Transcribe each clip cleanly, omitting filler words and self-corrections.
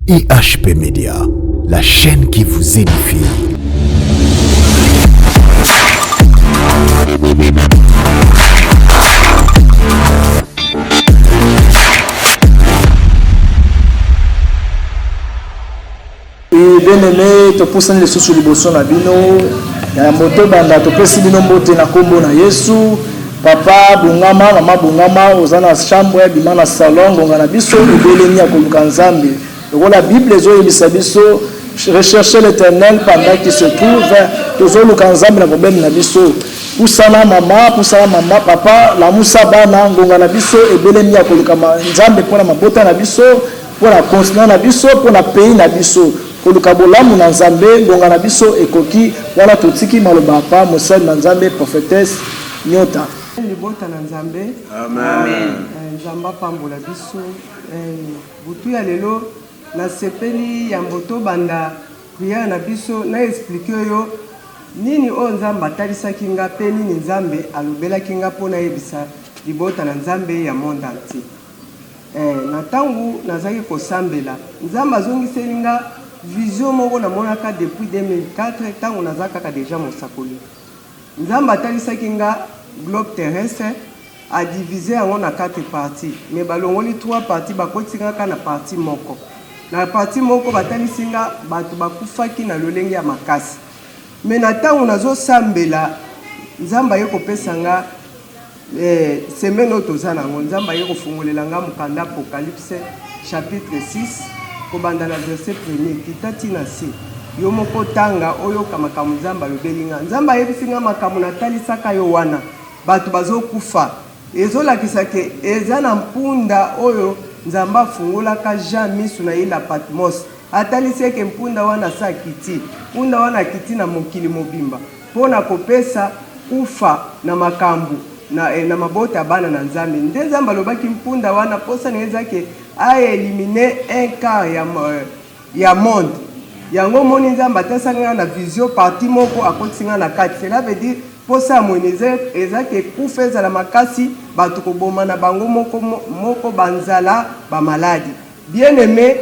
IHP Media, la chaîne qui vous édifie. Bien-aimé, tu pousses les sous liboso na bino. Ya moto banda to pesi bino mbote na kombo na Yesu. Papa bungama, mama bungama, ozana chambre ya bimana salon ngonga na biso ebeleni ya koluka nzambe. La Bible zo yebisa biso rechercher l'Éternel pendant qu'il se trouve tozo luka nzambe na problème na biso. Pusana mama, papa, la musa bana ngonga na biso ebeleni ya koluka nzambe pona mabota na biso, pona continent na biso, pona pays na biso. Koluka bolamu na nzambe ngonga na biso ekoki wana totiki maloba pa mosali na nzambe prophétesse nyota. Libota na nzambe. Amen. Nzamba pambola biso. Butu ya lelo na sepeli ya mboto banda prière na biso na expliquer yo nini o nzamba talisaki nga pe nini nzambe alobelaki nga pona yebisa libota na nzambe ya monde entier. Na tangu nazaki kosambela nzamba zongiseli nga vision moko na monaka depuis 2004 tangu nazaka ka déjà mosakoli. Nzamba atalisaki nga globe terrestre a divisé en 4 parties mais balongoli 3 parties bakotinga ka na partie moko. Na partie moko batalisi nga bato bakufaki na lolenge ya makasi. Mais na tangu nazo sambela nzamba ye kopesa nga semaine otoza nango nzamba ye kofungolela nga mukanda Apocalypse chapitre 6 kobanda na verset 1 kitati na si yo moko tanga oyo kamakamu nzamba lobelinga nzamba yebisinga makamu natalisaka yo wana bato bazokufa ezolakisa ke eza na mpunda oyo nzamba fungolaka Jean misu na ila Patmos atalisi ke mpunda wana sa kiti mpunda wana kiti na mokili mobimba pona kopesa kufa na makambu na mabota bana na nzambe nde nzamba lobaki mpunda wana posa neza ke a éliminer un quart ya monde yango moni nzamba tasanga na vision parti moko akotinga na kati cela veut dire posa moneze ezake kufeza la makasi bato koboma na bango moko banzala ba maladi bien aimé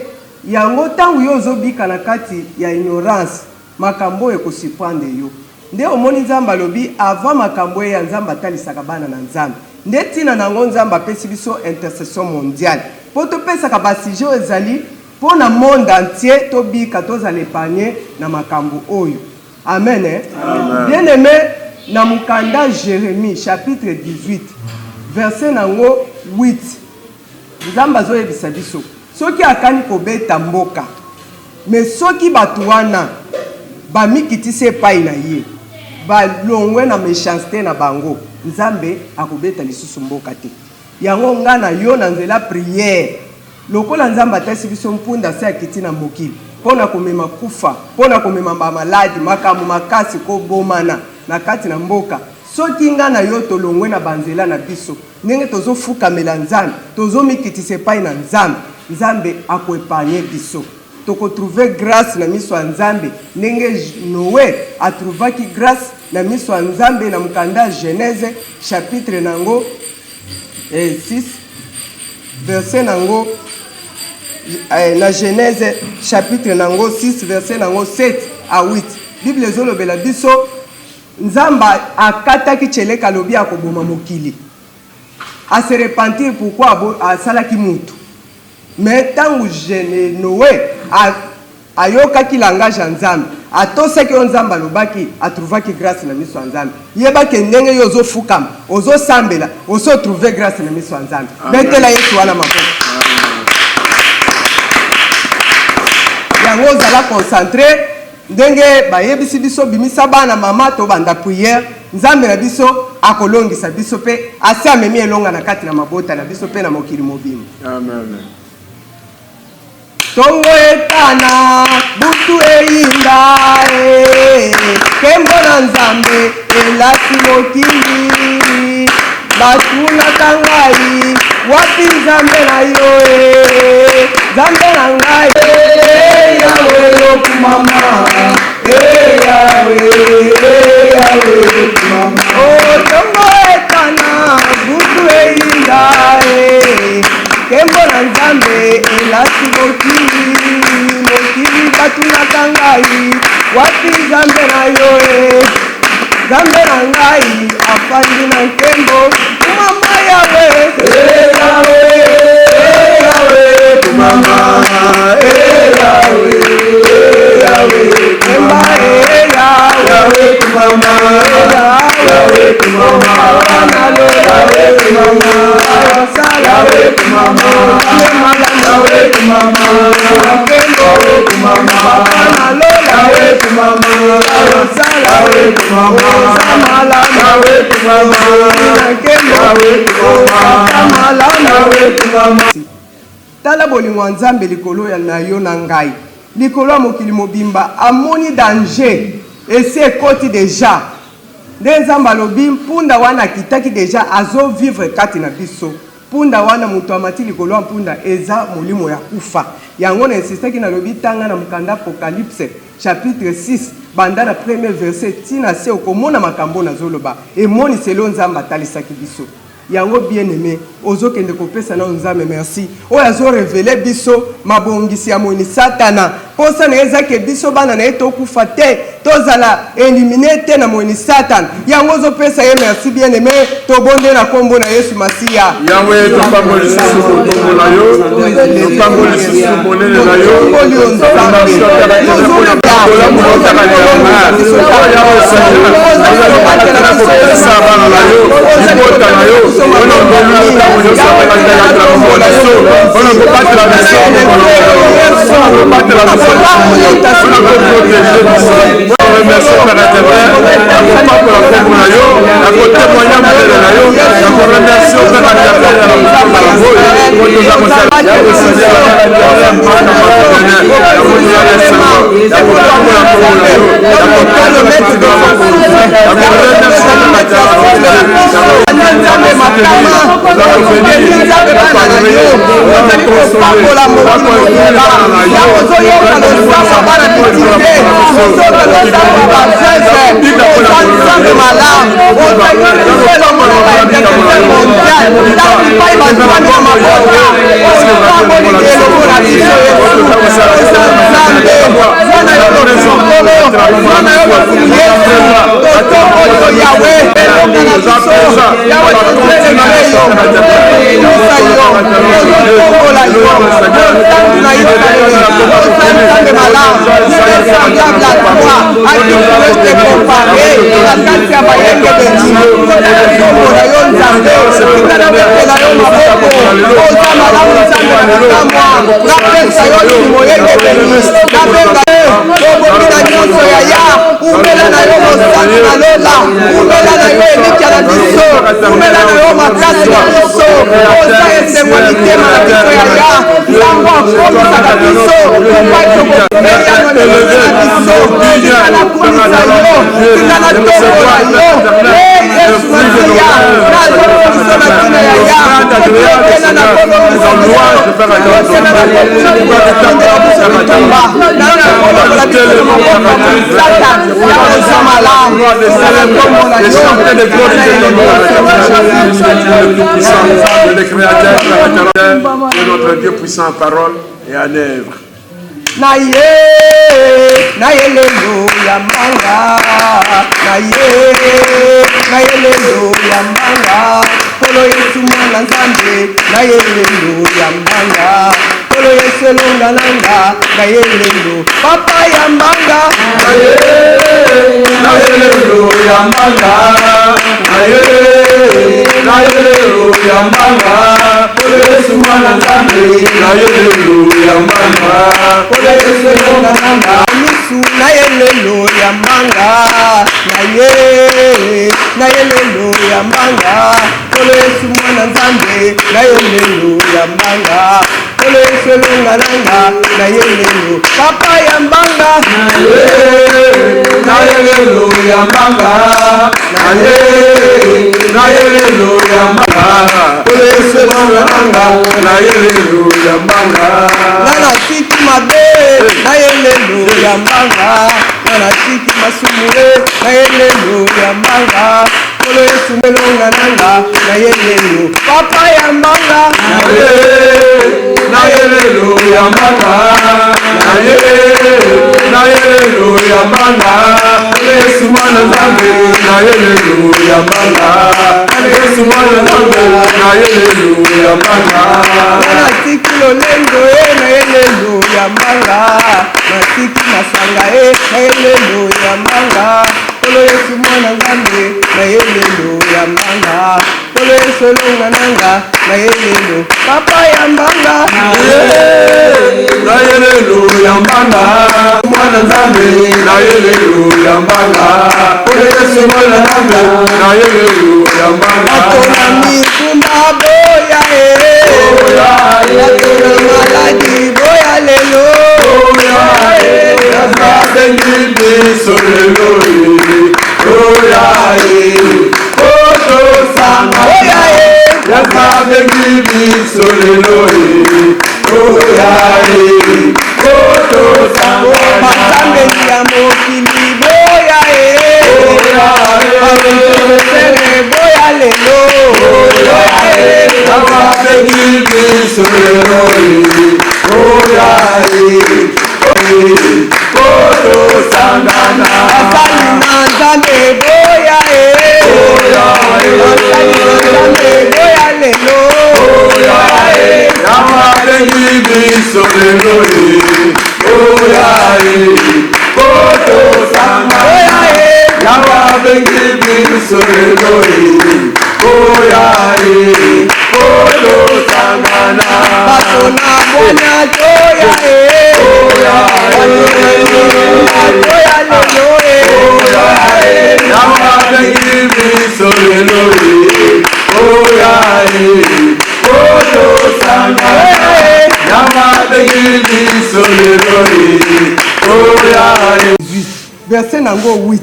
yango tangu yo zobika na kati ya ignorance makambo ekosipande yo nde omoni nzamba lobi avant makambo ya nzamba talisaka bana na nzambe nde tina nango nzamba pesi biso intercession mondiale po topesaka basijo ezali po na monde entier tobika tozala épargné na makambo oyo amen, amen. Bien aimé na mukanda Jérémie chapitre 18 verset nango 8 nzamba zo yebisa biso soki akani kobeta mboka mais soki bato wana bamikitise epai na ye balongwe na méchanceté na bango nzambe akobeta lisusu mboka te yango nga na yo na nzela prière lokola nzamba atasi biso mpunda se akiti na mokili pona komema kufa pona komema bamaladi makambo makasi kobomana na kati na mboka soki nga na yo tolongwe na banzela na biso ndenge tozofukamela nzambe tozomikitisa epai na nzambe nzambe akoepanye biso tokotrouve grâce na miso ya nzambe ndenge Noé atrouvaki grâce na miso ya nzambe na mukanda Genèse chapitre nango 6 verset nango na Genèse chapitre nango 6 verset nango 7 à 8 Bible ezolobela biso nzamba akataki cheleka lobi akoboma mokili a se repentir pourquoi asalaki mutu mais tangu Noé ayokaki langage ya nzambe atosaki yo nzamba lobaki atrouvaki grâce na miso ya nzambe yebaki ndenge yo ozofukama ozosambela ozotrouve grâce na miso ya nzambe betela Yesu wana maboko yango ozala concentré ndenge bayebisi biso bimisa bana mama to banda prière nzambe na biso akolongisa biso pe asi amemi elonga na kati na mabota na biso pe na mokili mobimba Amen. Tongo etana butu eyinda kembo na nzambe elasi mokili batuna kangai wapi nzambe na yo nzambe na ngai yawe yokumama yawe yokumama tongo etana butu eyinda kembo na nzambe elasi mokili ngai wapi nzambe na yo nzambe na ngai afandi na nkembo mama yawe yawe yawe mama yawe yawe emba yawe mama yawe mama nalo yawe mama yawe mama yawe mama nkembo mama nalo yawe mama yawe mama mala yawe mama nkembo mala yawe mama tala bolingo nzambe likolo ya na yo na ngai likolo ya mokili mobimba amoni danger esi ekoti deja nde nzambe alobi mpunda wana akitaki deja azovivre kati na biso mpunda wana moto amati likolo ya mpunda eza molimo ya kufa yango na insistaki nalobi tanga na mokanda apocalypse chapitre 6 banda na premier verset tina se okomona makambo nazoloba emoni selo nzambe atalisaki biso yango bien aimé ozokende kopesa na nzambe merci oyo azo révéler biso mabongisi ya moni satana posa na ezake biso bana na etokufa te tozala éliminer te na moni satan yango ozopesa ye merci bien aimé tobonde na kombo na Yesu Masiya Yahweh topamboli susu kombo na yo topamboli susu monene na yo de notre Dieu puissant en parole et en œuvre. Hallelujah, manga. Hallelujah, manga. Polo Yesu mwana nzambe. Hallelujah, manga. Polo Yesu longa nanga. Hallelujah, papa ya manga. Hallelujah, manga. Hallelujah, manga. Polo Yesu mwana nzambe. Hallelujah, manga. Polo Yesu longa nanga. Na yelelo ya manga na yelelo ya manga Polo Yesu mwana nzambe na yelelo ya manga Polo Yesu longa nanga na yelelo papa ya manga na yelelo ya manga na yelelo ya manga Polo Yesu longa nanga na yelelo ya manga na siki mabe na yelelo ya manga na siki masumule na yelelo ya manga Polo Yesu melonga nanga na yelelo papa ya manga na yelelo ya manga na yelelo yambanga Yesu mwana nzambe na yelelu yambanga Yesu mwana nzambe na yelelu yambanga Natiki lolendo na yelelu yambanga Natiki masanga na yelelu yambanga Kolo Yesu mwana nzambe na yelelu yambanga Kolo Yesu longa nanga na yelelu Papa yambanga na yelelu yambanga mwana nzambe na yelelu yambanga Kolo Yesu mwana nzambe na yelelu yambanga Atona mikumba boya Atona maladi boya lelo Bengi biso lelo Oya Oto Sanga Yasa bengi biso lelo Oya Oto Sanga Matambe ya mokili boya Sere boya lelo Yasa bengi biso lelo Oya Oto Sangana Asali na nzambe boya Asali na nzambe boya lelo Yama bengi biso lelo Oya Oto Sangana Yama bengi biso lelo Oya Oto Sangana Bato na bonya toya Toya lelo Yama bengi biso lelo Oya Oto Sangana Yama bengi biso lelo Oya Verset nango 8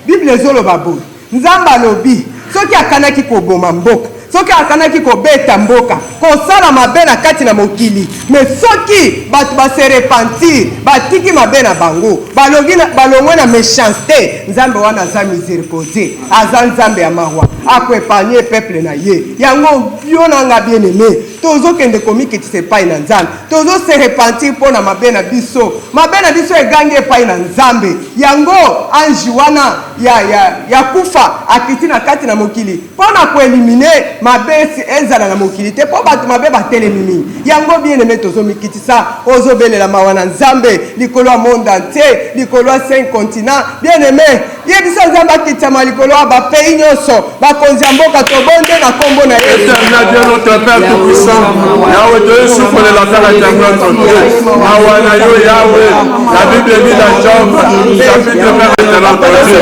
Bible ezoloba boye Nzambe alobi soki akanaki koboma mboka soki akanaki kobeta mboka kosala mabe na kati na mokili mais soki bato base repentir batiki mabe na bango balongwe na méchanceté nzambe wana aza miséricorde aza nzambe ya mawa akoepanye peuple na ye yango yo nanga bien aimé tozokende komikitisa epai na nzambe tozose repentir mpo na mabe na biso egangi epai na nzambe yango ange wana ya kufa akiti na kati na mokili mpo na koelimine mabe ezala na mokili te mpo bato mabe batelemi mingi yango bien aimé tozomikitisa ozobelela mawa na nzambe likolo ya monde entier likolo ya 5 continent bien aimé yebisa nzambe akitama likolo ya bapays nyonso bakonzi ya mboka tobonde na kombo na Yesu. Éternel Dieu notre Père tout-puissant, Yahweh Dieu souffle la terre et notre Dieu. Yahweh, Yahweh, la Bible dit dans Job, chapitre 20 de notre Dieu.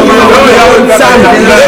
Yahweh, Sambela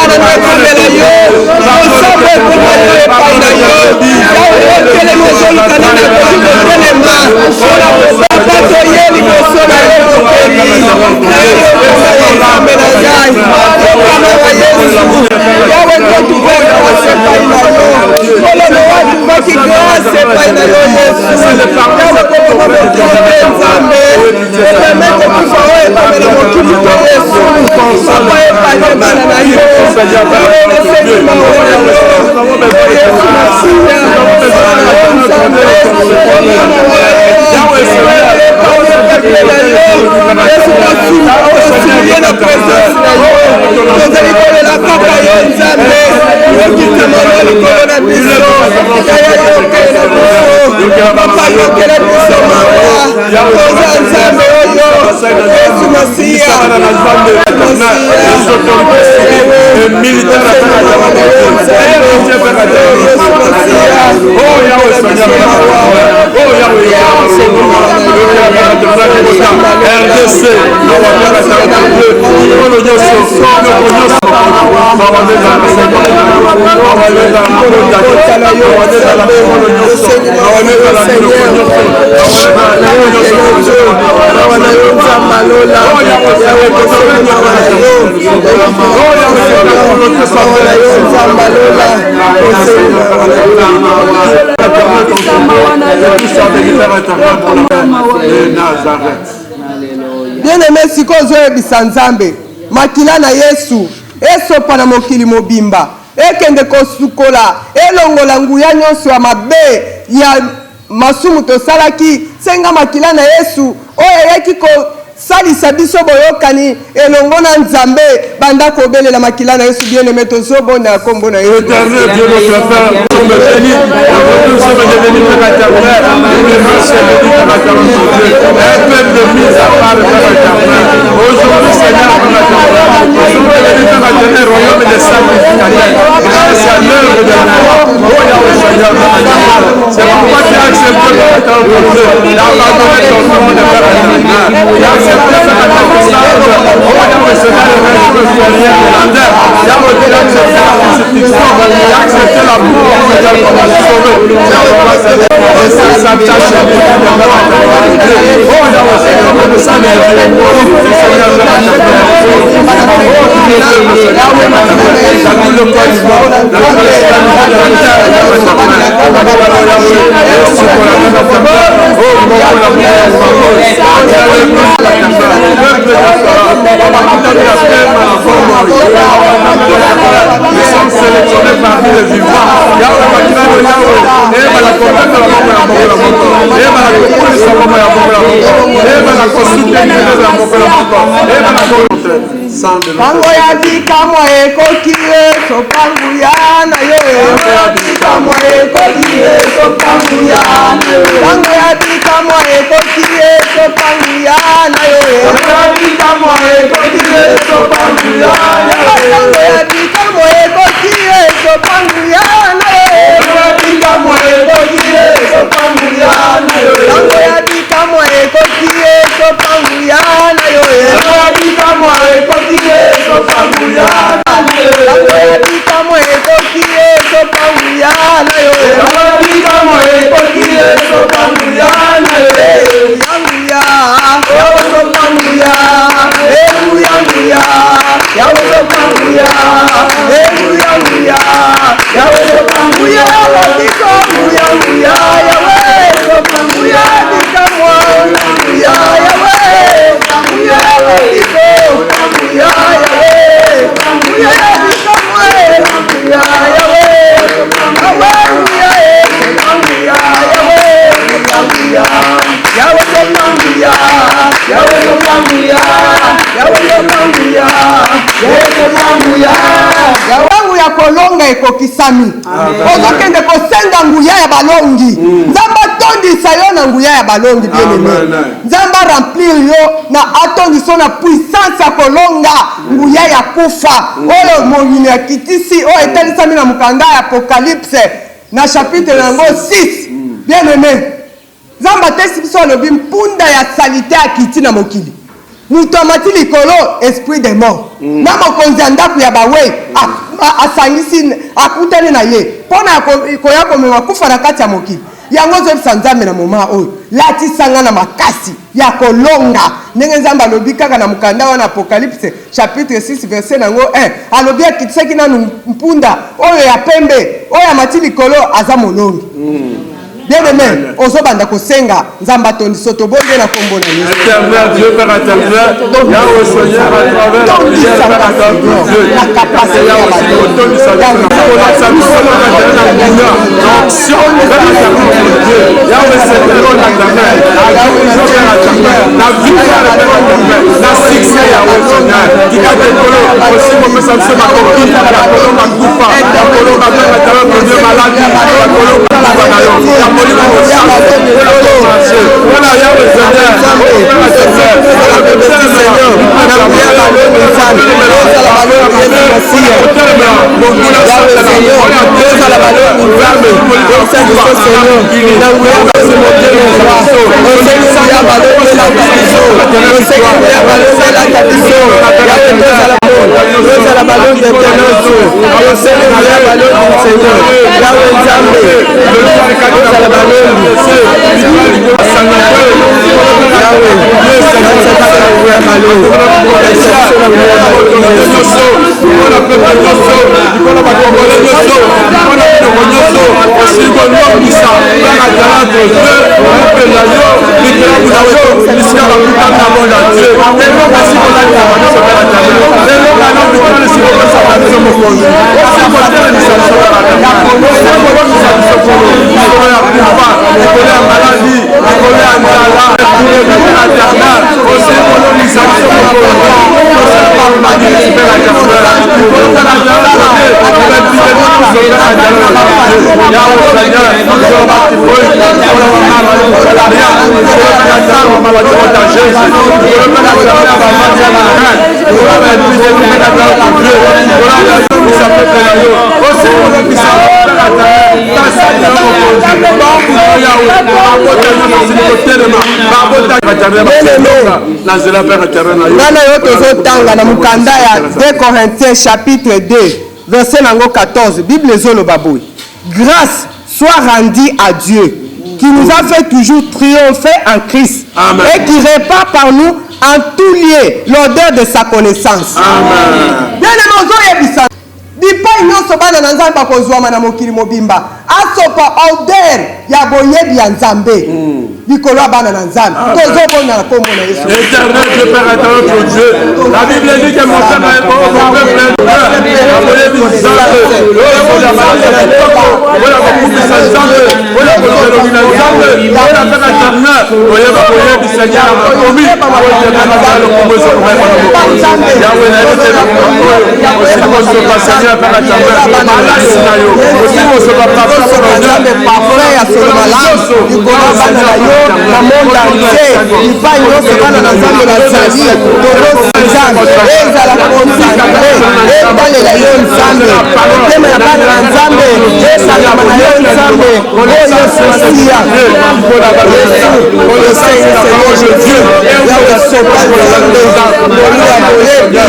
bana na komela yo mosambo ekomela yo epai na yo yawe otelema ozolukana na kotelema ola papa toye liboso na yo mokeli nzambe na ngai okana wa yesu yawe kotukoka wasepai na yo kolono watuvaki grâce epai na yo yesu yawe koloma motobe nzambe epemete kufa oyo ekomela mokili to yesu papa epanye bana na yo esenyima oyo yesu masiya nzambe yesu masiya osulie na présence na yo tozali kolela kaka yo nzambe okitamolo likolo na biso yaya yokela biso papa yokela biso mawa oza nzambe oyo yesu masiya bien-aimé siko ozoyebisa nzambe makila na yesu esopa na mokili mobimba ekende kosukola elongola nguya nyonso ya mabe ya masumu tosalaki senga makila na yesu oyo ayaki kosalisa biso boyokani elongo na nzambe banda kobelela makila na yesu bien-aimé tozobona kombo na yo aujourd'hui, Seigneur, le royaume des sacrificateurs, grâce à l'œuvre de la foi, oh Yahweh Seigneur, c'est pourquoi tu as accepté de mettre en côté, d'abandonner ton nom de faire un éternel. Tu as accepté de mettre en côté, oh Yahweh Seigneur, le règne rien de la terre. Yahweh, tu as accepté la crucifixion, tu as accepté la mort, oh Yahweh, pour nous sauver. Yahweh, Seigneur, et ça s'attache à nous, oh Yahweh Seigneur, nous sommes sélectionnés parmi les vivants. Pango ya bikamwa ekoki eso panguya na yo. Pango ya bikamwa ekoki eso panguya na yo. Pango ya bikamwa ekoki eso panguya na yo. Pango ya bikamwa ekoki eso panguya na yo. Pango ya bikamwa ekoki eso panguya na yo. Pango ya bikamwa ekoki eso panguya na yo. Pango ya bikamwa ekoki eso panguya na yo. Pango ya bikamwa ekoki eso panguya na yo. Pango ya bikamwa ekoki eso panguya na yo. Pango ya bikamwa ekoki eso panguya na yo. Yanguya, yawo so panguya, yanguya, yawo so panguya, yanguya, yawo so panguya, yanguya, yawo so panguya, bikamwa, yanguya, yawo, panguya, panguya, yawo, panguya, bikamwa, yanguya, yawo, panguya, yawo, panguya, yawo so panguya, yawo so panguya, yawo so panguya, yawo so panguya, yawangu ya kolonga ekokisami. Ozokende kosenga nguya ya balongi. Nzamba tondisa yo na nguya ya balongi bien-aimé. Nzamba remplir yo na atondisa na puissance ya kolonga nguya ya kufa. Oyo mongini ya kitisi oyo etalisami na mukanda ya Apocalypse na chapitre nango 6. Bien-aimé. Nzamba tesi biso alobi mpunda ya salite ya kiti na mokili. mutu amati likolo esprit de mort na mokonzi ya ndako ya bawe asangisi akutani na ye mpona koya komema kufa na kati ya mokili yango ozobisa nzambe na moma oyo latisanga na makasi ya kolonga ndenge nzambe alobi kaka na mokanda wana Apocalypse chapitre 6 verset nango 1 alobi akitisaki nanu mpunda oyo ya pembe oyo amati likolo aza molongi bien aimé ozobanda kosenga nzambe atondi soto bonde na kombo na Yesu éternel Dieu Père éternel Yahweh Seigneur à travers la prière Père Dieu la capacité ya nana yo tozotanga na mukanda ya 2 Corinthiens chapitre 2 verset nango 14 Bible ezoloba boye grâce soit rendue à Dieu qui nous a fait toujours triompher en Christ. Amen. Et qui répand par nous en tout lieu l'odeur de sa connaissance. Amen. Bien aimé, bipai nyonso bana na nzambe bakozwama na mokili mobimba asopa odeur ya boyebi ya nzambe likolo bana na nzambe tozobona na kombo na Yesu. Éternel Dieu Père éternel notre Dieu, la Bible dit que mon père est plein de cœur la boyebi nzambe oyo ya bana ya kitoko oyo bakufisa nzambe oyo kozelobina nzambe oyo Père éternel oyo boyebi Seigneur akomi oyo tena na lokombo zo kwa nzambe yawe na yote na kombo osimo zo pa Seigneur Père éternel malasi na yo osimo zo pa nzambe parfait ya solo malamu likolo bana na yo na monde entier bipai nyonso bana na nzambe bazali tozosenzana ezala konsangre ebalela yo nzambe motema ya bana na nzambe esangama na yo nzambe oyo sosia yesu oyo seigneur jésus yawe sopa nzambe molia boyebi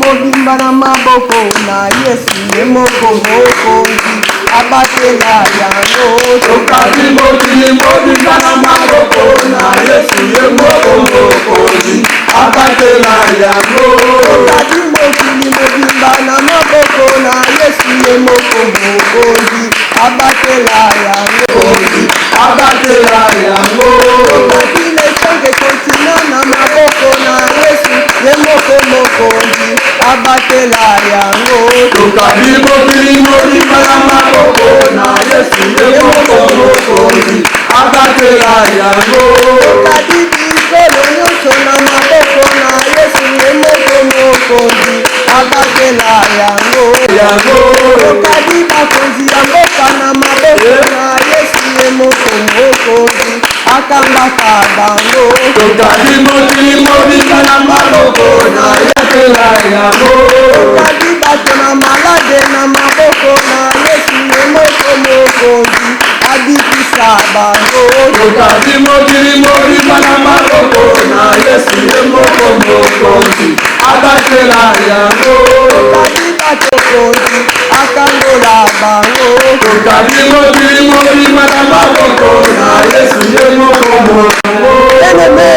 mobimba na maboko na Yesu ye mokonzi abatela yango tokali mobimba na maboko na Yesu ye mokonzi abatela yango tokali mobimba na maboko na Yesu ye mokonzi abatela yango tokile change kontina na maboko na Yesu ye mokonzi abatela yango tokali mobimba na abatela yango tokadi bikolo nyonso na maboko na Yesu ye moko mokonzi abatela yango tokadi bakonzi ya mboka na maboko na Yesu ye moko mokonzi akangaka bango tokadi mokili mobimba na maboko na yatela yango tokadi bato na malade na maboko na Yesu ye moko mokonzi abikisa bango tokadi mokili mobimba na maboko na Yesu ye moko mokonzi abatela yango tokadi batokonzi akangola bango tokadi mokili mobimba na maboko na Yesu ye moko mokonzi bien-aimé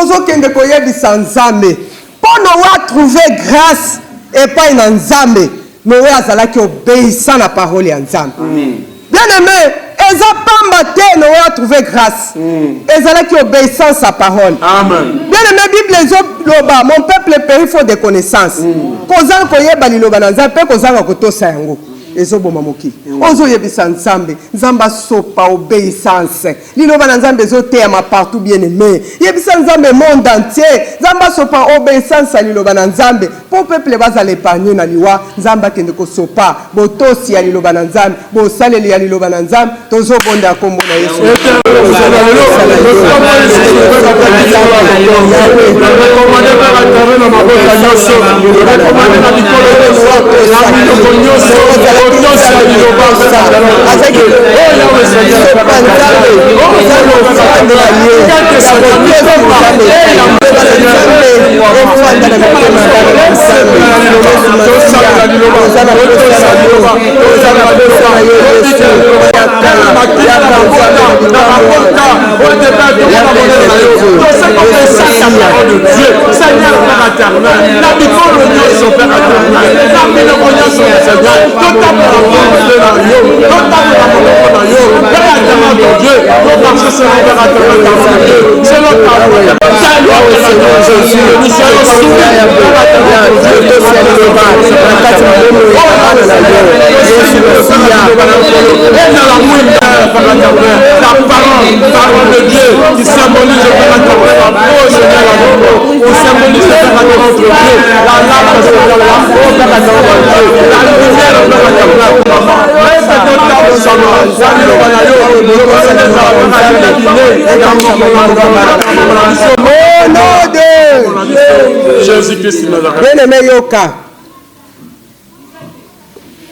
ozokende koyebisa Nzambe mpo nowe atrouve grâce epai na Nzambe nowe azalaki obéissant na parole ya Nzambe bien-aimé eza pamba te nowe atrouve grâce ezalaki obéissance sa parole amen bien-aimé Bible ezoloba mon peuple périt faute de connaissance kozanga koyeba liloba na Nzambe mpe kozanga kotosa yango ezoboma mokili ozoyebisa Nzambe Nzambe asopa obéissance liloba na Nzambe ezoteyama partout bien-aimé yebisa Nzambe monde entier Nzambe asopa obéissance liloba na Nzambe po peuple bazala épargné na liwa Nzambe akende kosopa botosi ya liloba na Nzambe bosaleli ya liloba na Nzambe tozobonda kombo na Yesu parole de Dieu qui symbolise le Père éternel. Oh Seigneur, on symbolise le Père éternel entre Dieu, la lame de la Père éternel, la lumière du Père éternel. Jésus-Christ bien-aimé yoka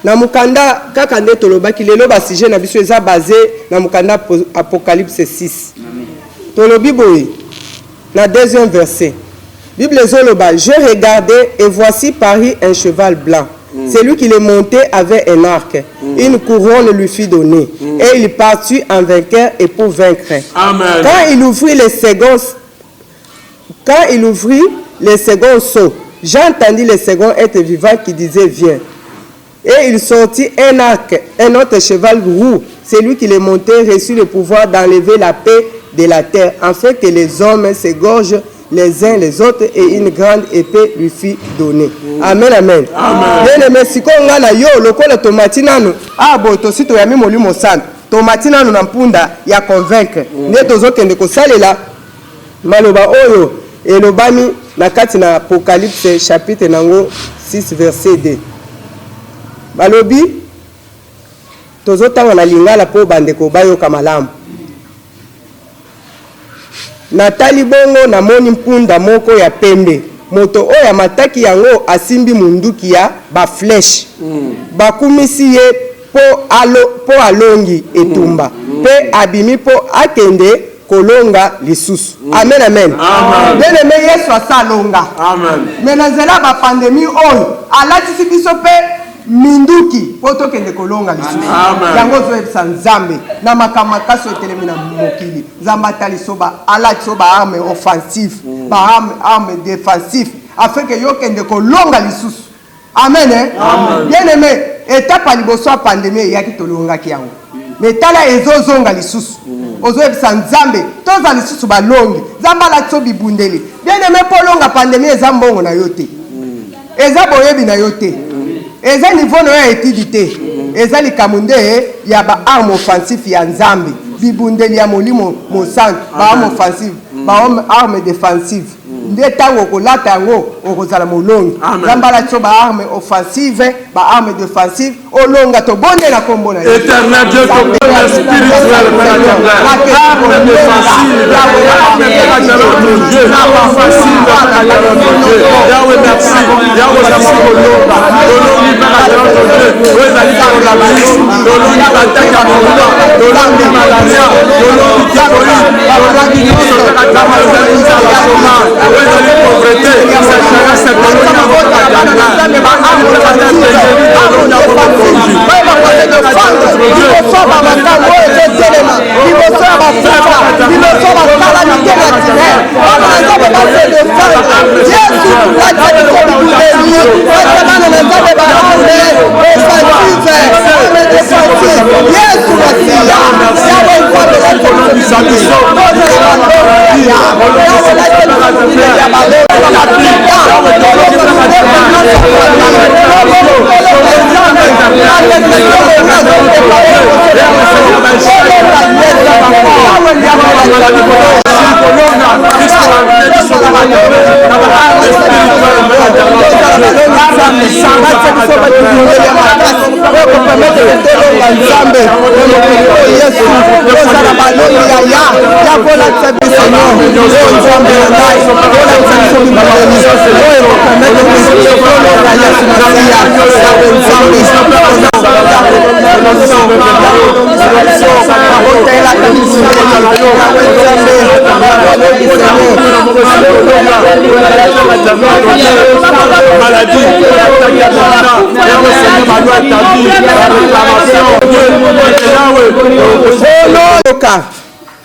na mukanda kaka nde tolobaki lelo ba sujet na biso eza basé na mukanda Apocalypse 6 tolobi boye na deuxième verset Bible ezoloba je regardais et voici parut un cheval blanc celui qui le montait avait un arc une couronne lui fut donnée et il partit en vainqueur et pour vaincre. Amen. Quand il ouvrit les seconds seaux j'entendis le second être vivant qui disait viens. Et il sortit un arc, un autre cheval roux. Celui qui le montait reçut le pouvoir d'enlever la paix de la terre, afin que les hommes s'égorgent les uns les autres, et une grande épée lui fut donnée. Amen, amen. Bien aimé, si on a yo, le col tomati nanu, ah bon, tosi to yami molu mosan, tomati nanu na mpunda ya convaincre. Ne tozo kende ko salela maloba oyo elobami na kati na Apocalypse chapitre nango 6 verset 2. Balobi tozotanga na lingala po bandeko bayoka malamu natali bongo na moni mpunda moko ya pembe moto oyo amataki yango asimbi munduki ya ba flèche bakumisi ye po alongi etumba pe abimi po akende kolonga lisusu. Amen, amen. Bien aimé Yesu asalonga. Amen. Mais na nzela ba pandémie oyo alatisi biso pe minduki poto kende kolonga lisusu. Yango zoyebisa Nzambe na makambo makasi etelemi na mokili. Nzambe atali soba alati soba arme offensive, ba arme défensive afin que yo kende kolonga lisusu. Amen. Amen. Bien aimé, étape à liboso ya pandémie yaki tolonga ki yango. Mais tala ezozonga lisusu. Ozoyebisa Nzambe toza lisusu balongi. Nzambe alati so bibundeli. Bien aimé polonga pandémie eza mbongo na yo te. Eza boyebi na yo te. Eza niveau na yo etidi te. Eza likambo nde ya ba arme offensive ya Nzambe. bibundeli ya molimo mosantu baarme offensive baarme défensive nde ntango okolata yango okozala molongi nzambe alati so baarme offensive baarme défensive olonga tobonde na kombo na ye Éternel Dieu, ton père spirituel, Père éternel, arme défensive, arme Père éternel, mon Dieu, offensive, Père éternel, mon Dieu, Yahweh merci, Yahweh merci pour l'ombre, l'ombre Père éternel, mon Dieu, oui, la liste de la police, l'ombre l'attaque à mon nom, l'ombre malaria, l'ombre diabolique, l'ombre qui nous sauve, Père éternel, nous à la chômage, oui, la liste pauvreté, cette jeunesse, cette colonne à votre éternel, ma âme, Père éternel, l'ombre à votre conduit.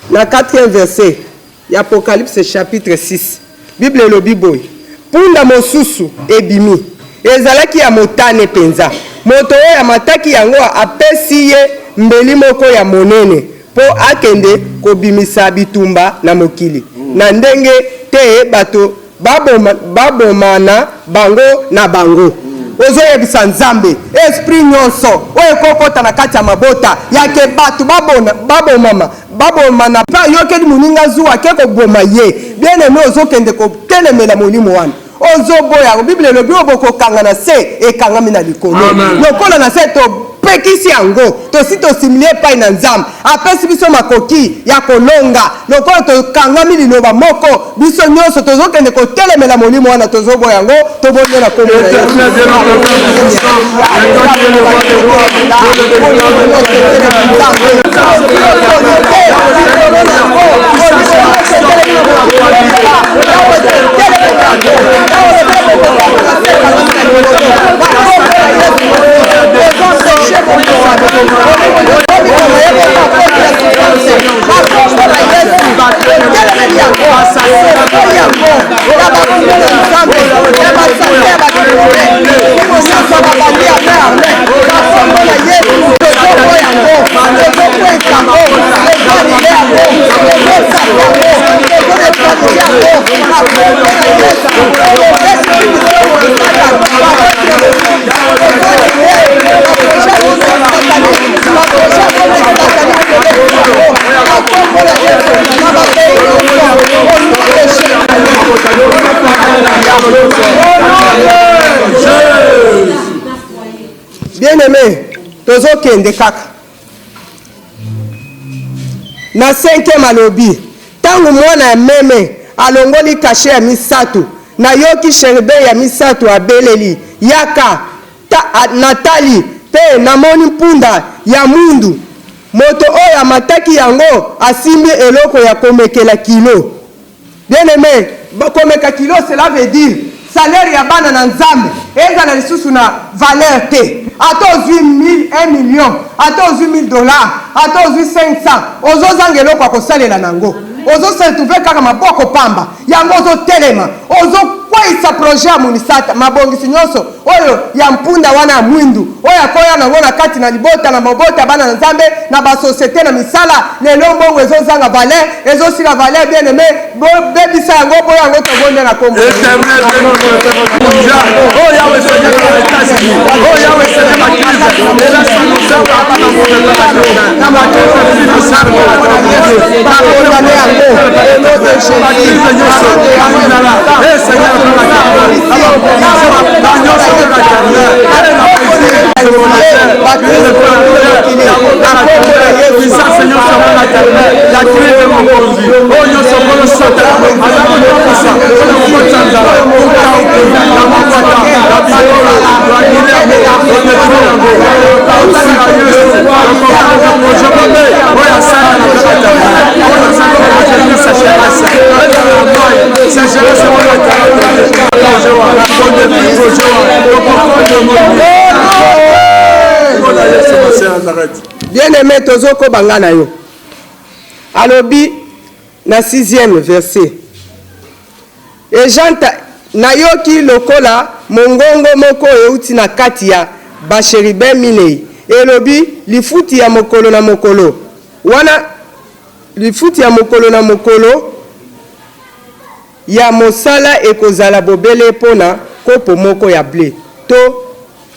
Na 4e verset y'Apocalypse chapitre 6 Bible elobi boy punda mosusu ebimi ezalaki ya motane penza moto oyo amataki yango apesi ye mbeli moko ya monene po akende kobimisa bitumba na mokili na ndenge te bato babomana bango na bango ozoyebisa nzambe esprit nyonso oyo ekokota na kati ya mabota yake bato babomana pa yokeli moninga zuwa ake koboma ye bien aimé ozokende kotelemela molimo wana ozoboya Bible elobi obokokanga na se ekangami na likolo lokola na se topekisi yango tosi tosimilie epai na nzambe apesi biso makoki ya kolonga lokola tokangami liloba moko biso nyonso tozokende kotelemela molimo wana tozoboya yango tobonde na kombo na Bien-aimé, tozokende kaka na 5e alobi tangu mwana ya meme alongoli kashe ya misatu na yoki sherbe ya misatu abeleli yaka Natali pe namoni mpunda ya mundu moto oyo amataki yango asimbi eloko ya komekela kilo. Bien-aimé, komeka kilo cela veut dire salaire ya bana na nzambe ezala lisusu na valeur te. Ata ozwi 1 million, ata ozwi $1000, ata ozwi 500, ozozanga eloko ya kosalela nango. Ozosetrouve kaka maboko pamba yango ozotelema ozokweyisa projet ya munisata mabongisi nyonso oyo ya mpunda wana ya mwindu oyo akoya nango na kati na libota na mabota bana na nzambe na basosiete na misala lelo mbongo ezozanga valer ezosila valer bien aimé bebisa yango po yango tobonde na kombo Bien aimé tozoko bangana yo. Alobi na 6e verset. Et janta nayoki lokola mongongo moko euti na kati ya basheribe minei. Elobi lifuti ya mokolo na mokolo. Wana lifuti ya mokolo na mokolo ya mosala ekozala bobele pona kopo moko ya ble to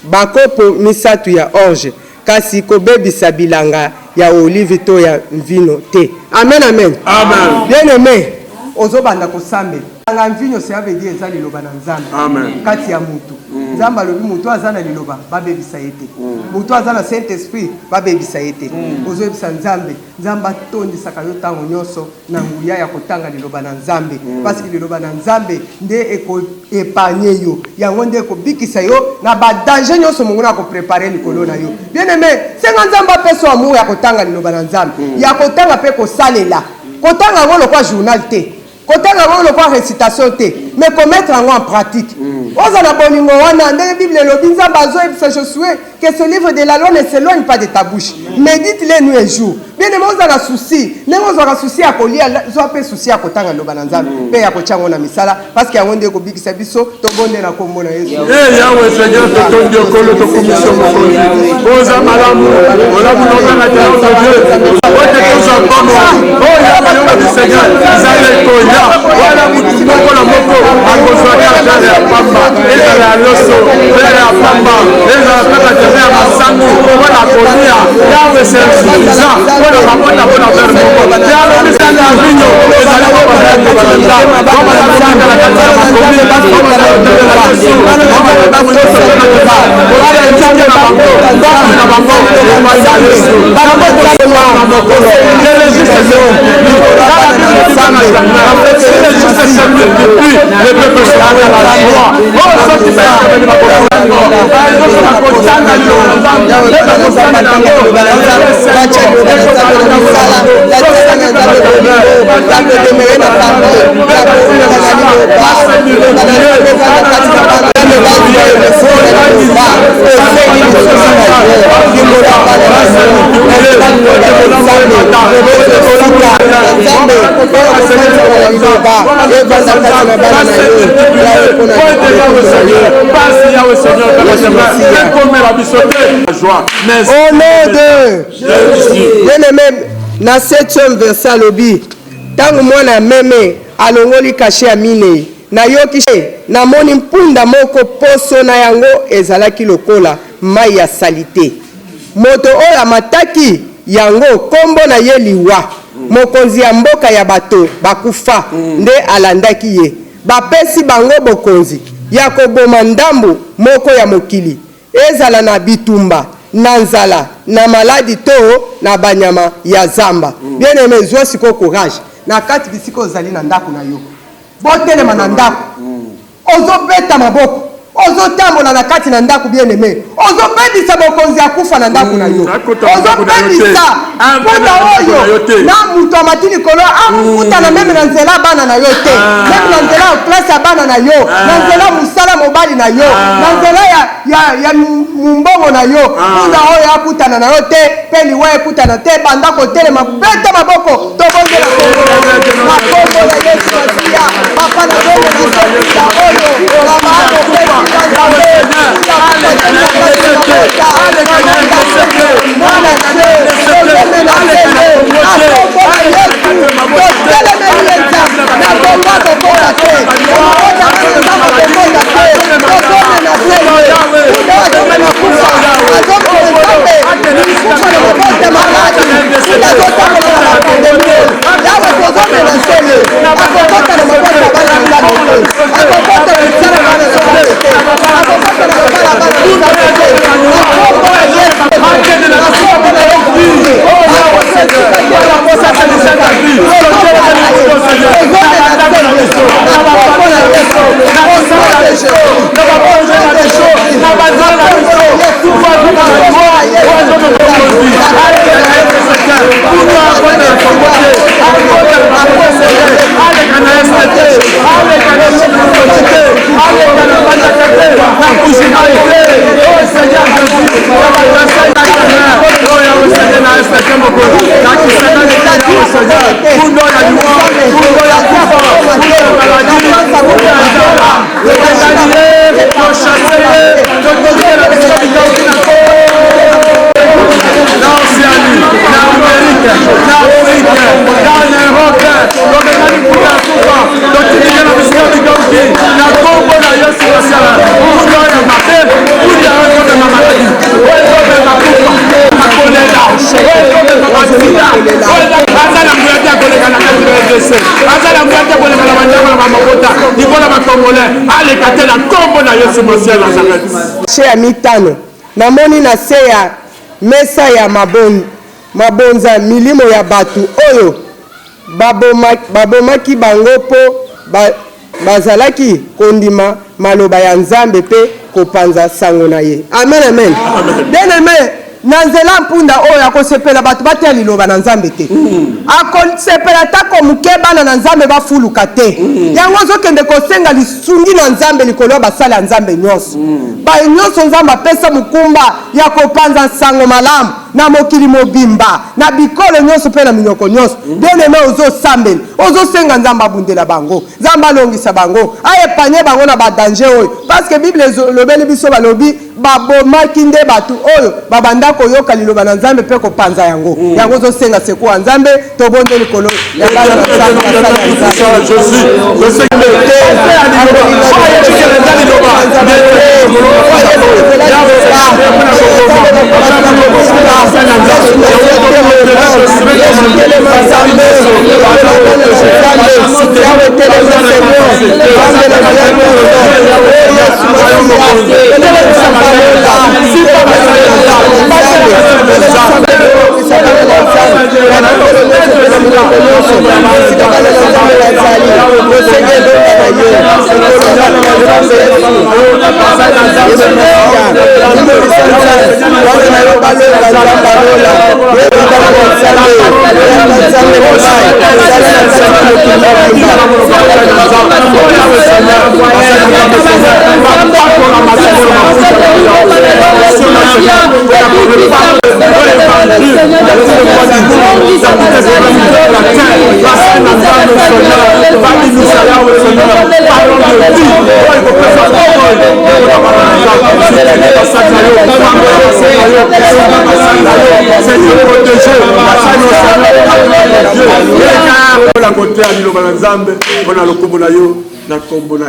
bakopo misatu ya orge kasi kobebisa bilanga ya olive to ya mvino te. Amen, amen. Amen. Bien aimé, ozobanda kosambe. Nga mvino se avendi eza liloba na nzambe. Amen. Kati ya mutu. Nzamba lobi mutu azana liloba babebisa yete. Mutu azana Saint Esprit babebisa yete. Ozobisa nzambe. Nzamba tondisaka yo tango nyoso na nguya ya kotanga liloba na nzambe. Parce que liloba na nzambe nde eko epanye yo. Yango nde eko bikisa yo na ba danger nyoso mungu na ko préparer likolo na yo. Bien aimé, senga nzamba peso amour ya kotanga liloba na nzambe. Ya kotanga pe ko salela. Kotanga ngolo kwa journal te. Kotanga ngolo kwa récitation te. Mais commettre en pratique. Ozana bolingo wana ndenge Bible lobi nzamba zo ebisa Josué que ce livre de la loi ne s'éloigne pas de ta bouche. Médite-le nuit et jour. Bien aimé ozana souci. Ndenge ozana souci ya kolia zo pe souci ya kotanga loba na nzambe. Pe ya kochango na misala parce que yango nde ko bikisa biso to bonde na kombo na Yesu. Eh Yahweh Seigneur to tondi okolo to komisio mokonzi. Oza malamu. Ola munonga na tao to Dieu. Ote toza komo. Oh Yahweh Seigneur. Zale koya. Wala mutu moko na moko. Akozwa kata ya pamba. Eza la loso. Eza la pamba. Eza la kata ya masangu. Wala konia. Yahweh Seigneur. Wala mamona bona vermo. Yahweh Seigneur vinyo. Eza la pamba ya balanda. Baba la sanga la kata ya makomi. Baba la loso. Baba la loso. Baba la njanga na bango. Baba na bango. Baba la loso. Baba la mokolo. Ele juste so. Baba la sanga. Ele juste so. Le peuple sera à la joie. Oh, ça qui fait avec ma Au nom de bien-aimé, na 7e verset lobi tangu mwana meme alongoli kashe ya mine na yoki na moni mpunda moko poso na yango ezalaki lokola mai ya salite moto oyo amataki yango kombo na ye liwa mokonzi ya mboka ya bato bakufa nde alandaki ye bapesi bango bokonzi ya koboma ndambo moko ya mokili ezala na bitumba na nzala na maladi to na banyama ya zamba. Bien aimé zwa siko courage na kati bisiko ozali na ndako na yo botelema na ndako ozobeta maboko ozotambola na kati na ndako bien aimé ozobedisa bokonzi akufa na ndako na yo ozobedisa mpona oyo na mutu amatini kolo amufuta na meme na nzela bana na yo te meme na nzela ya klase ya bana na yo na nzela musala mobali na yo na nzela ya mumbongo na yo mpona oyo akutana na yo te mpe liwa ekutana te banda kotelema beta maboko tobongela na kombo na Yesu Masiya papa na bongo na sopita oyo labaano Chez mitano namoni na se ya mesa ya mabonza milimo ya batu oyo babomaki bango po bazalaki kondima maloba ya Nzambe pe kopanza sango na ye. Amen, amen. Bien aimé, na nzela mpunda oyo akosepela bato batia liloba na Nzambe te. Akosepela tako muke bana na Nzambe bafuluka te. Yango ozokende kosenga lisungi na Nzambe likolo ya basala ya Nzambe nyonso. Ba nyonso Nzambe apesa mukumba ya kopanza sango malamu na mokili mobimba na bikolo nyonso pe na minyoko nyonso. Bien aimé ozosambela, ozosenga Nzambe abundela bango, Nzambe alongisa bango, ayepanye bango na ba danger oyo. Parce que Bible lobeli biso balobi babomaki nde batu oyo babanda koyoka liloba na Nzambe pe kopanza yango. Yango ozosenga seku ya Nzambe tobonde likolo ya bana na Nzambe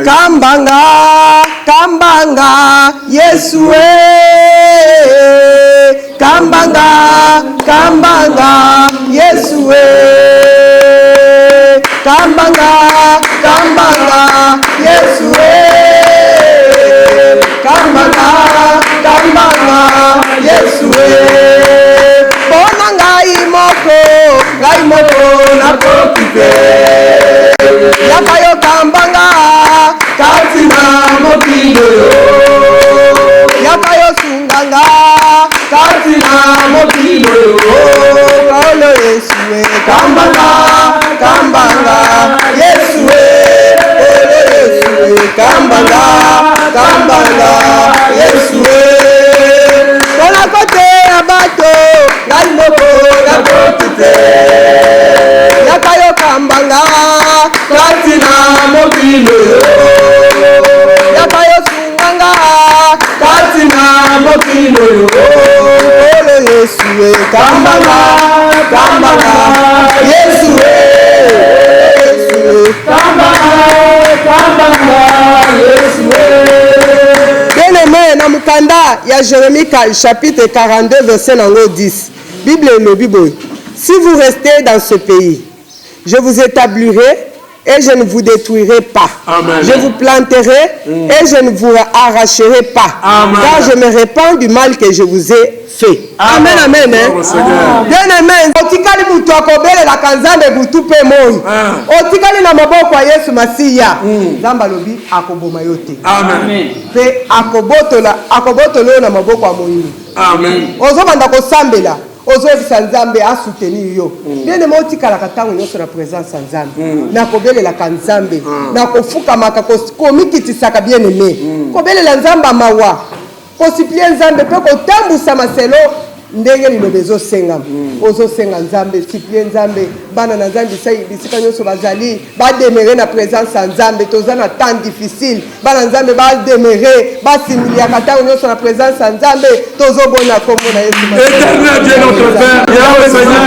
Kambanga, kambanga, Yesu kambanga, kambanga, Yesu kambanga, kambanga, Yesu kambanga, kambanga, Yesu bona ngai moko na kokipe yakayo kambanga katina mokilo yakayo sunganga katina mokilo kaolo Yesu kambanga, kambanga, Yesu kambanga, kambanga, Yesu kona kote abato ngai moko na kote yakayo kambanga katina mokilo yakayo sunganga katina mokilo ole Yesu kambanga, kambanga, Yesu kambanga, kambanga, Yesu. Bien aimé na mukanda ya Jérémie chapitre 42 verset 10. Bible le Bible. Si vous restez dans ce pays, je vous établirai et je ne vous détruirai pas. Amen. Je vous planterai et je ne vous arracherai pas. Amen. Car je me répands du mal que je vous ai fait. Amen, amen. Bien amen. Otikali mutu akobele la kanzambe butu pe moi. Otikali na maboko ya Yesu Masiya. Nzamba lobi akoboma yote. Amen. Pe akobotolo na maboko ya moyini. Amen. Ozobanda kosambela. ozoyebisa nzambe asoutenir yo bien aimé otikalaka ntango nyonso na présence ya nzambe na kobelelaka nzambe na kofukamaka komikitisaka bien aimé kobelela nzambe amawa kosiplie nzambe mpe kotambusa maselo ndenge liloba ezosengama ozosenga nzambe siplie nzambe bana na nzambe bisika nyonso bazali bademere na présence ya nzambe toza na temps difficile bana nzambe bademere basimiliaka ntango nyonso na présence ya nzambe tozobona kombo na Yesu. Éternel Dieu notre Père, Yahweh Seigneur,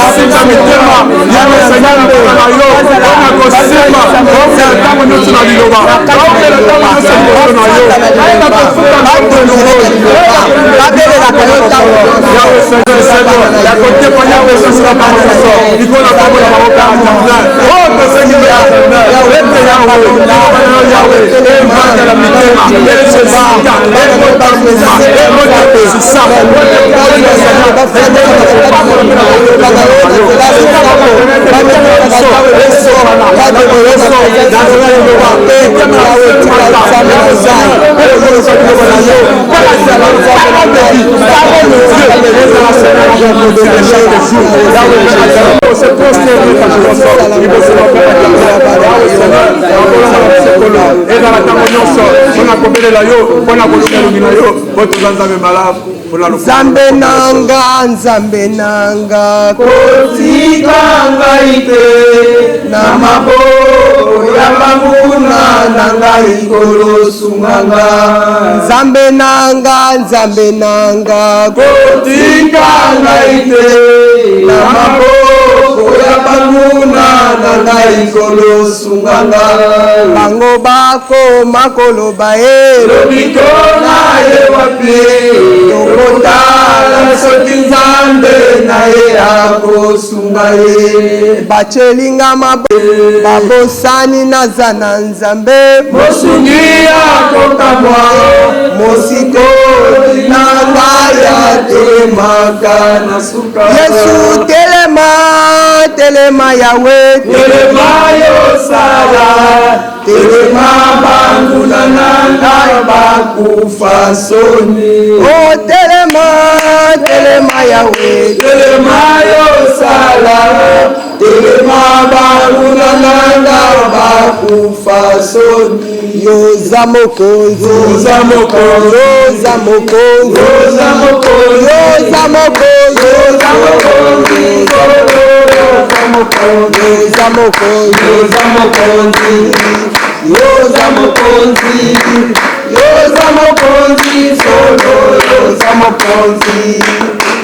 osinza mitema, Yahweh Seigneur na kona yo, ona kosema, omela ntango nyonso na liloba, omela ntango nyonso na liloba na yo, aina kofuka ntango nyonso Yahweh Seigneur, Seigneur, ya kotepa Yahweh Seigneur na nyonso, ikola kombo na maboka ya Éternel, oh tosengi ya Éternel, ete Yahweh, evanga la mitema, esesika, ekotambusa, ekotapesisa, Nzambe nanga kotika ngai te na maboko ya banguna na ngai kolosunganga Nzambe nanga kotika ngai te na maboko ya banguna na ngai kolosunganga bango bakoma koloba lobiko na ye wapi tokotala soki nzambe na ye akosunga ye bachelinga babosani naza na nzambe mosungi akokamwa mosikoli na ngai atelemaka na suka Yesu telema Yawe telema yosala telema banguna na ngai bakufa soni o telema Yawe telema yosala telema banguna na ngai bakufa soni yoza mokonzi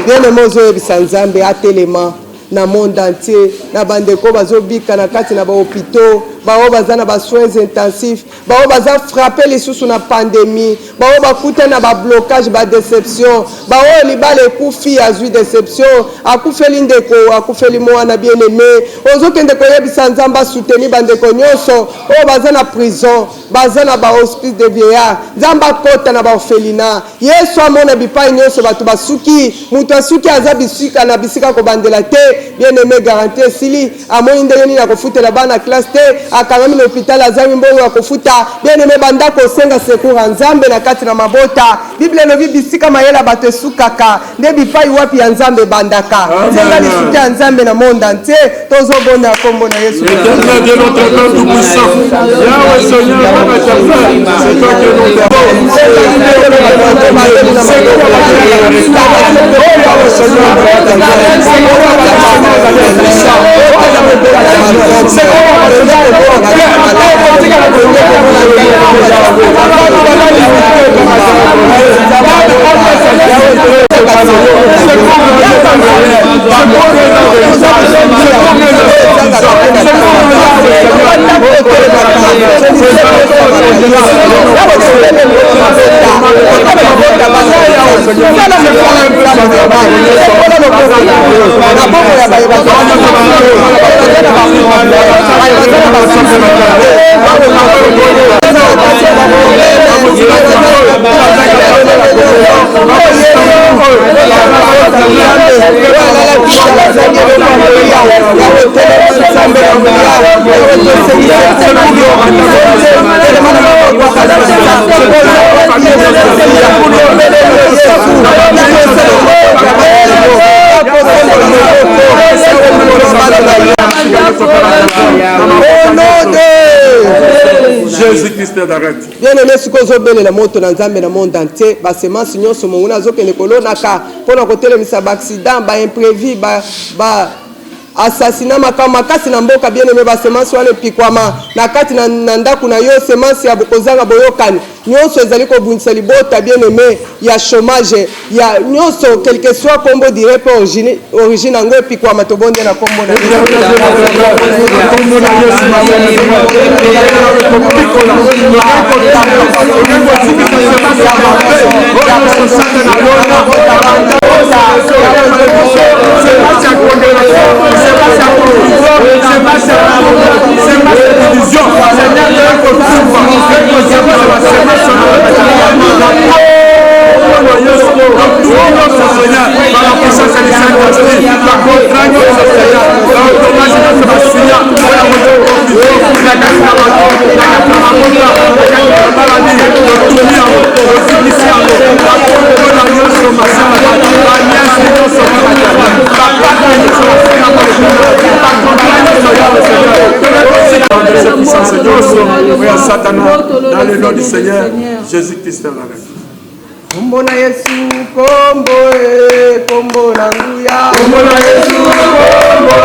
bien aimé ozoyebisa nzambe atelema na monde entier na bandeko bazobika na kati na bahôpitaux bao baza na soins intensifs bao baza frappé lisusu na pandémie bao bakuta na blocage déception bao libala ekufi azwi déception akufeli ndeko akufeli mwana bien aimé ozokende koyebisa nzambe asoutenir bandeko nyonso oyo baza na prison baza na hospice de vieillard nzambe akota na baorphelina Yesu amona bipai nyonso bato basuki mutu asuki aza bisika na bisika kobandela te bien aimé garantie esili amoni ndenge nini akofutela bana classe te akangami na hôpital azami mbongo ya kofuta bien aimé banda kosenga secours ya nzambe na kati na mabota Bible elobi bisika mayela bato esukaka nde bipai wapi ya nzambe bandaka nzenga lisuti ya nzambe na monde entier tozobona kombo na Yesu Éternel Dieu notre Père tout-puissant, Yahweh Seigneur, mon éternel, c'est toi qui es notre Dieu. Thank you. Jésus-Christ d'arrête. Bien aimé, ce que vous la moto dans le monde entier, semence nous sommes on a zoké les colons naka pour le côté le accident, imprévu, assassinat makasi na mboka bien aimé semence wale pikwama na kati na ndaku na yo semence ya bokozanga boyokani nyonso ezali ko bunisa libota bien aimé ya chômage ya nyonso quelque soit kombo dire pe origine ngo pikwama to bonde na kombo na Dans le nom du Seigneur, Jésus-Christ l'arrête. Kombo na Yesu, kombo kombo na nguya. Kombo na Yesu, kombo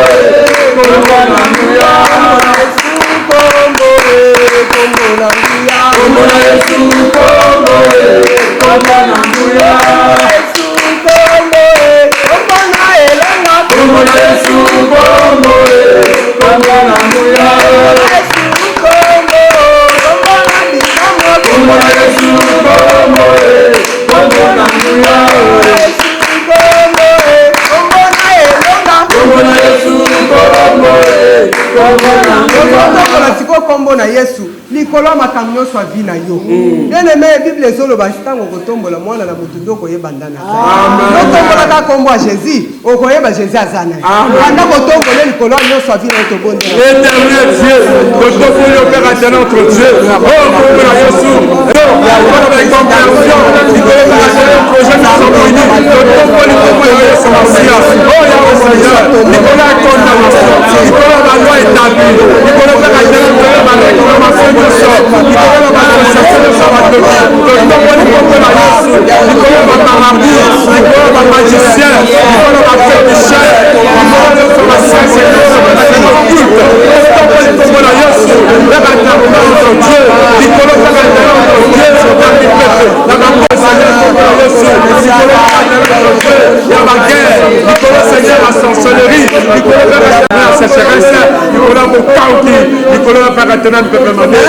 kombo na nguya. Kombo kombo na nguya. Kombo na Yesu, kombo kombo na nguya. Yesu kombo kombo na elanga. Kombo na Yesu, kombo kombo na nguya. Yesu kombo kombo na bisamo. Kombo na Yesu, kombo kombo na Yesu likolo makambo nyonso avi na yo bien aimé Bible ezoloba ntango kotombola mwana na mutu ndoko yebanda na kotombola ka kombo ya Jésus okoyeba Jésus azana anda kotombola likolo nyonso avi na to bonde L'éternel Dieu kotombola opérateur notre Dieu oh kombo na Yesu voilà avec compréhension likolo opérateur projet de son béni kotombola kombo ya Yesu Masia oh ya Seigneur likolo ya condamnation likolo ya loi établie likolo opérateur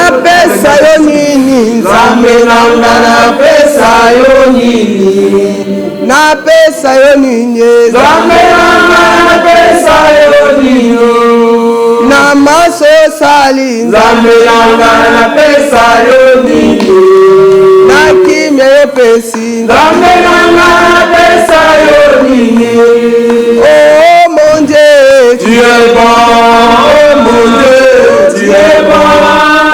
napesa yo nini nzambe nanga napesa yo nini napesa yo nini nzambe nanga napesa yo nini na maso sali nzambe nanga napesa yo nini na kimya yepesi nzambe nanga napesa yo nini oh mon Dieu tu es bon oh mon Dieu tu es bon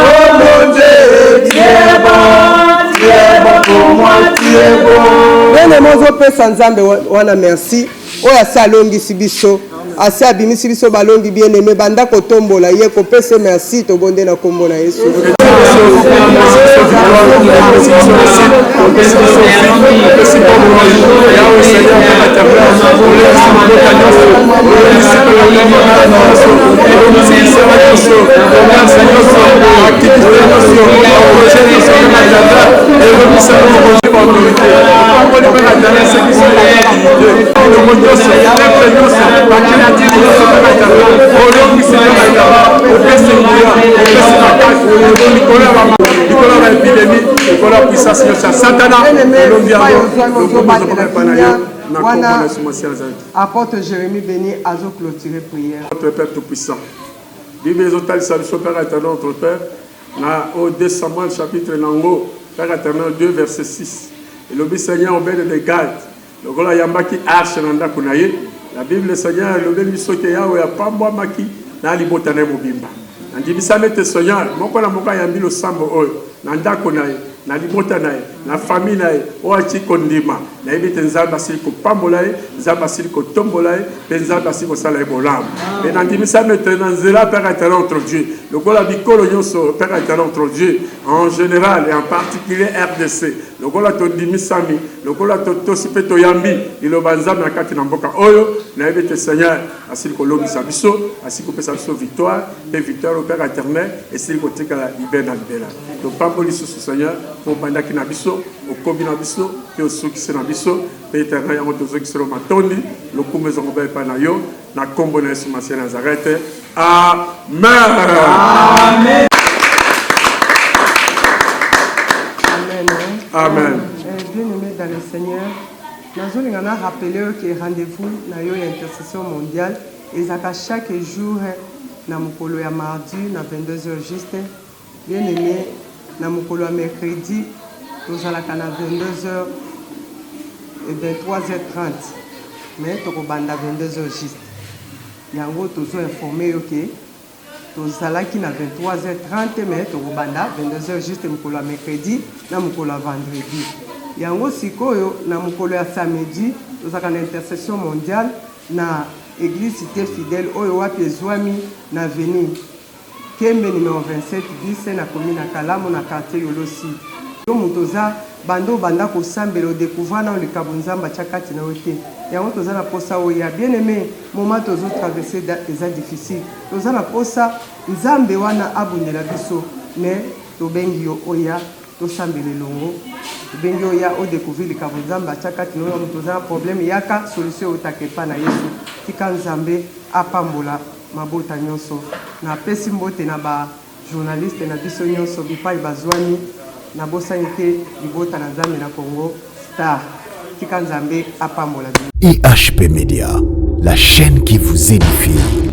oh mon Dieu tu es bon pour moi tu es bon bene mozo pesa nzambe wana merci oyo asi alongisi biso asi abimisi biso balongi bien aimé banda kotombola ye kopesa merci tobonde na kombo na Yesu apôtre Jérémie béni azo clôturer prière. Notre Père tout-puissant, Bible exaltée salutation Père éternel notre Père, au 2 Samuel chapitre nango Père éternel 2 verset 6. Et le Seigneur obède de garde. Le gola yambaki arche nanda kunaye. La Bible Seigneur le bel bisoke yawe ya pambo maki na libotane mobimba. Andi bisamete Seigneur moko na moka yambi lo sambo oyo. na ndako na ye na libota na ye na famille na ye oyo ati kondima nayebi ete nzambe asili kopambola ye nzambe asili kotombola ye mpe nzambe asili kosala ye bolamu mpe nandimisami ete na nzela père éternel entre Dieu lokola bikolo nyonso père éternel entre Dieu en général et en particulier RDC lokola tondimisami lokola totosi mpe toyambi liloba nzambe na kati na mboka oyo nayebi ete Seigneur asili kolongisa biso asili kopesa biso victoire mpe victoire au père éternel esili kotikala libela na libela topamboli lisusu Seigneur mpo bandaki na biso okomi na biso mpe osukisi na biso mpe éternel yango tozokiselo matondi lokumu ezongo ba epai na yo na kombo na Yesu Masiya Nazareth amen. Amen. Amen. Bien-aimé dans le Seigneur, nous allons rappeler que rendez-vous na yo intercession mondiale et ça chaque jour na mukolo ya mardi na 22h juste. Bien-aimé na mukolo ya mercredi nous allons à 22h et 23h30 mais tokobanda 22h juste. Yango tozo informé que tozalaki na 23h30 mais tokobanda 22h juste mukolo ya mercredi na mukolo ya vendredi. Yango sikoyo na mukolo ya samedi tozaka na intercession mondiale na église cité fidèle oyo wapi ezwami na avenue Kembe numéro 27 10 na commune na Kalamu na quartier Yolosi. Yo mutoza bando banda ko sambelo découvrir na le kabunzamba chakati na wote. Yango toza na posa oya bien-aimé moment tozo traverser des difficiles. Toza na posa nzambe wana abundela biso mais tobengi yo oya to sambele longo. Tobengi oya o découvrir le kabunzamba chakati na toza problème yaka solution otakepa na Yesu. Tika nzambe apambola mabota nyonso na pesi mbote na ba journaliste na biso nyonso bipai bazwani na bosani te libota na Nzambe na Congo Star tika nzambe apambola. IHP Media, la chaîne qui vous édifie.